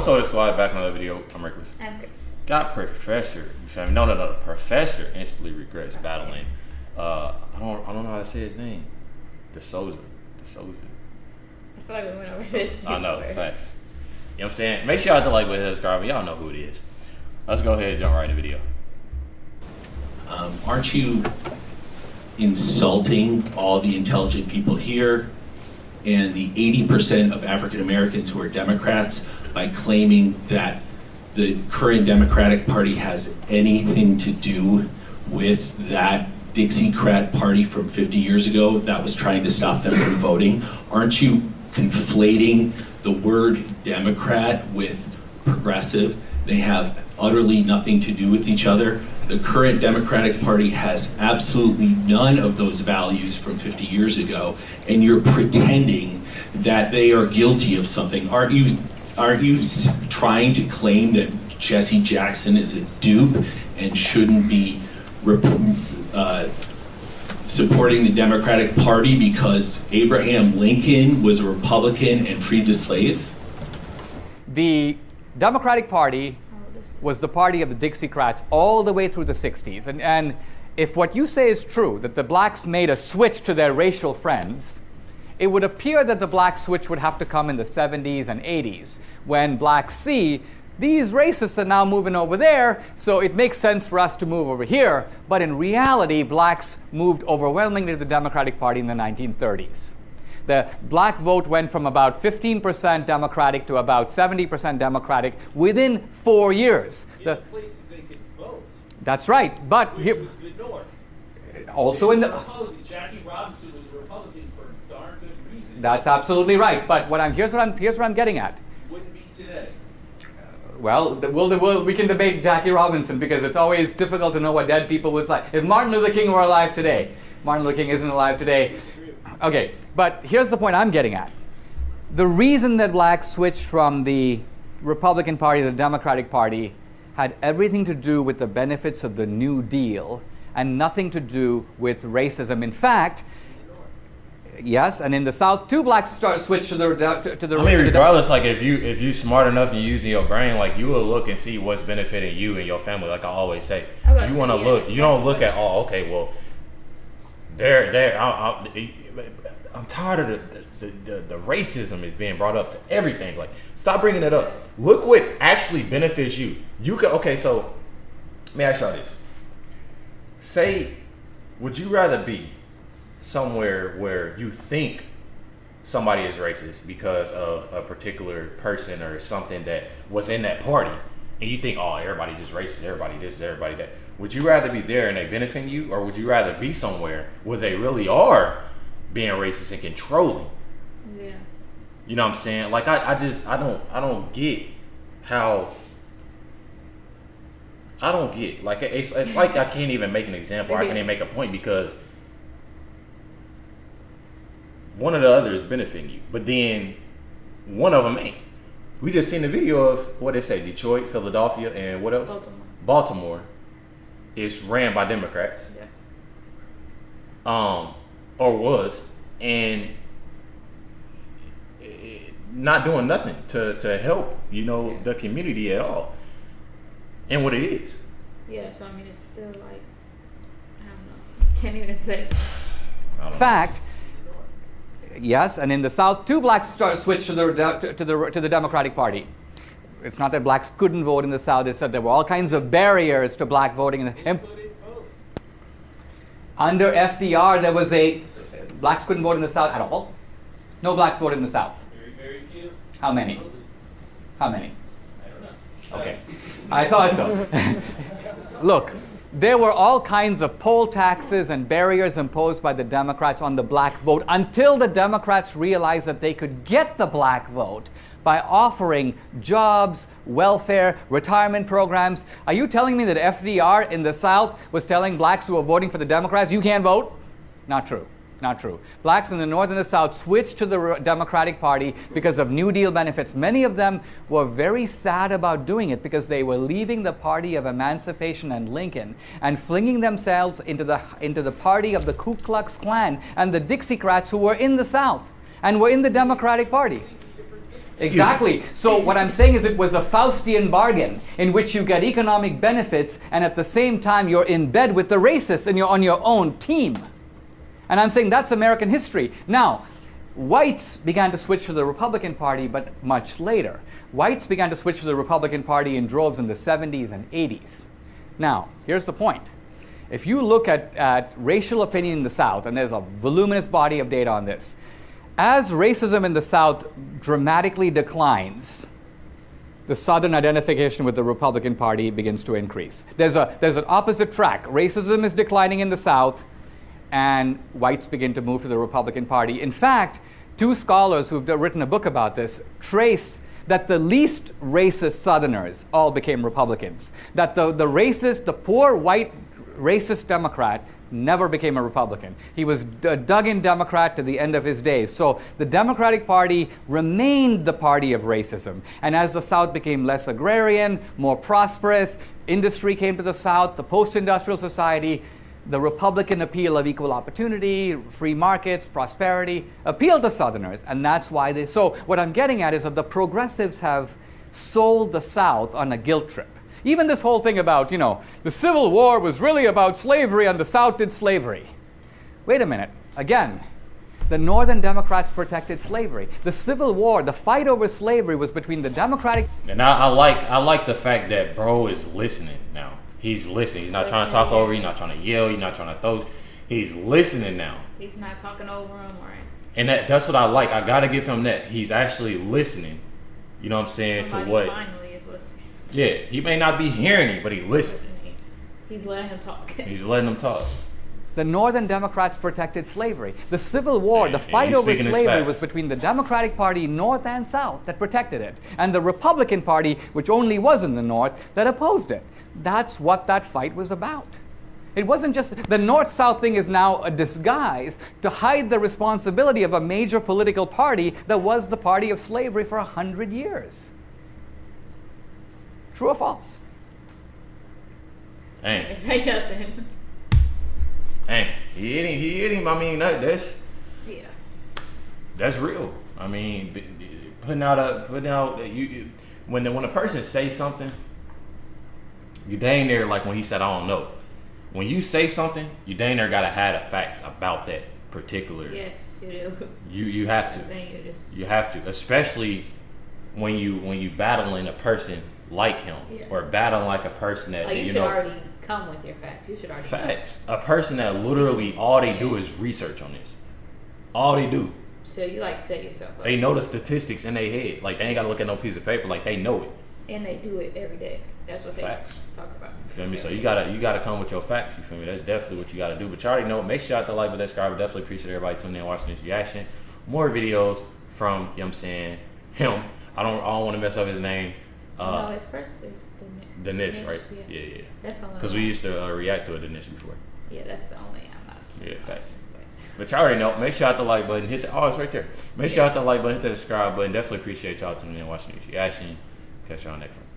What's all this squad back on the video? I'm Recklezz. I'm Chris. Got Professor. You feel me? No. Professor instantly regrets battling. I don't know how to say his name. De Souza. I feel like we went over this. I know, facts. You know what I'm saying? Make sure y'all like with his but y'all know who it is. Let's go ahead and jump right in the video. Aren't you insulting all the intelligent people here and the 80% of African Americans who are Democrats by claiming that the current Democratic Party has anything to do with that Dixiecrat party from 50 years ago that was trying to stop them from voting? Aren't you conflating the word Democrat with progressive? They have utterly nothing to do with each other. The current Democratic Party has absolutely none of those values from 50 years ago, and you're pretending that they are guilty of something. Aren't you trying to claim that Jesse Jackson is a dupe and shouldn't be supporting the Democratic Party because Abraham Lincoln was a Republican and freed the slaves? The Democratic Party was the party of the Dixiecrats all the way through the 60s. And if what you say is true, that the blacks made a switch to their racial friends, it would appear that the black switch would have to come in the 70s and 80s, when blacks see these racists are now moving over there, so it makes sense for us to move over here. But in reality, blacks moved overwhelmingly to the Democratic Party in the 1930s. The black vote went from about 15% Democratic to about 70% Democratic within 4 years. The places they could vote. That's right, but which was the North. Also in the Jackie Robinson was a Republican for darn good reason. That's absolutely right. But here's what I'm getting at. Wouldn't be today. Well, we can debate Jackie Robinson because it's always difficult to know what dead people would say. If Martin Luther King were alive today, Martin Luther King isn't alive today. Okay, but here's the point I'm getting at. The reason that blacks switched from the Republican Party to the Democratic Party had everything to do with the benefits of the New Deal and nothing to do with racism. In fact, yes, and in the South, too, blacks switched to the. I mean, regardless, like if you smart enough and using your brain, like you will look and see what's benefiting you and your family. Like I always say, you want to look. You don't look at okay, well, I'm tired of the racism is being brought up to everything. Like, stop bringing it up. Look what actually benefits you. You can so let me ask y'all this. Say, would you rather be somewhere where you think somebody is racist because of a particular person or something that was in that party, and you think, oh, everybody just racist, everybody this, everybody that? Would you rather be there and they benefiting you, or would you rather be somewhere where they really are being racist and controlling? Yeah. You know what I'm saying? Like I don't get how. I don't get, like it's like I can't even make an example. I can't even make a point because one of the other is benefiting you, but then one of them ain't. We just seen the video of what they say: Detroit, Philadelphia, and what else? Baltimore is ran by Democrats. Yeah. Or was, and not doing nothing to help, the community at all. And what it is. Yeah, so I mean, it's still like, I don't know. Can't even say. Fact. Yes, and in the South, too, blacks switched to the Democratic Party. It's not that blacks couldn't vote in the South. They said there were all kinds of barriers to black voting. Under FDR, there was blacks couldn't vote in the South at all. No blacks voted in the South. Very, very few. How many? How many? I don't know. Okay, I thought so. Look, there were all kinds of poll taxes and barriers imposed by the Democrats on the black vote until the Democrats realized that they could get the black vote by offering jobs, welfare, retirement programs. Are you telling me that FDR in the South was telling blacks who were voting for the Democrats, you can't vote? Not true. Not true. Blacks in the North and the South switched to the Democratic Party because of New Deal benefits. Many of them were very sad about doing it because they were leaving the party of emancipation and Lincoln and flinging themselves into the party of the Ku Klux Klan and the Dixiecrats who were in the South and were in the Democratic Party. Exactly. So what I'm saying is it was a Faustian bargain in which you get economic benefits and at the same time you're in bed with the racists and you're on your own team. And I'm saying that's American history. Now, whites began to switch to the Republican Party, but much later. Whites began to switch to the Republican Party in droves in the 70s and 80s. Now, here's the point. If you look at racial opinion in the South, and there's a voluminous body of data on this, as racism in the South dramatically declines, the Southern identification with the Republican Party begins to increase. There's an opposite track. Racism is declining in the South, and whites begin to move to the Republican Party. In fact, two scholars who've written a book about this trace that the least racist Southerners all became Republicans. That the racist, the poor white racist Democrat never became a Republican. He was a dug-in Democrat to the end of his days. So the Democratic Party remained the party of racism. And as the South became less agrarian, more prosperous, industry came to the South, the post-industrial society, the Republican appeal of equal opportunity, free markets, prosperity, appealed to Southerners. And that's why they... So what I'm getting at is that the progressives have sold the South on a guilt trip. Even this whole thing about, the Civil War was really about slavery and the South did slavery. Wait a minute. Again, the Northern Democrats protected slavery. The Civil War, the fight over slavery was between the Democratic... And I like the fact that bro is listening now. He's listening. He's not trying to talk over. He's not trying to yell. He's not trying to throw. He's listening now. He's not talking over him, right? And that's what I like. I got to give him that. He's actually listening. You know what I'm saying? Somebody to what... finally is listening. Yeah, he may not be hearing it, but he listens. He's letting him talk. He's letting him talk. The Northern Democrats protected slavery. The Civil War, the fight over slavery was between the Democratic Party, North and South, that protected it, and the Republican Party, which only was in the North, that opposed it. That's what that fight was about. It wasn't just... The North-South thing is now a disguise to hide the responsibility of a major political party that was the party of slavery for 100 years. True or false? Dang. Is that nothing? Dang. He hit him. I mean, that's real. I mean, putting out when a person says something, you dang near, like when he said, I don't know. When you say something, you dang near gotta have the facts about that particular. Yes, you do. You have to. You have to, especially when you battling a person like him, or battling like a person that you should already come with your facts. You should already facts. A person that literally all they do is research on this. All they do. So you set yourself up. They know the statistics in their head. Like they ain't gotta look at no piece of paper. Like they know it. And they do it every day. That's what they talk about. You feel me? So you gotta come with your facts. You feel me? That's definitely what you gotta do. But you already know. Make sure you hit the like button, subscribe. Definitely appreciate everybody tuning in and watching this reaction. More videos from, you know what I'm saying, him. I don't want to mess up his name. No, his first is Danish, right? Yeah. That's the only because we used to react to a Danish before. Yeah, that's the only. I'm not. Yeah, facts. But y'all already know. Make sure you hit the like button. It's right there. Make sure you hit the like button, hit the subscribe button. Definitely appreciate y'all tuning in and watching this reaction. Catch y'all next one.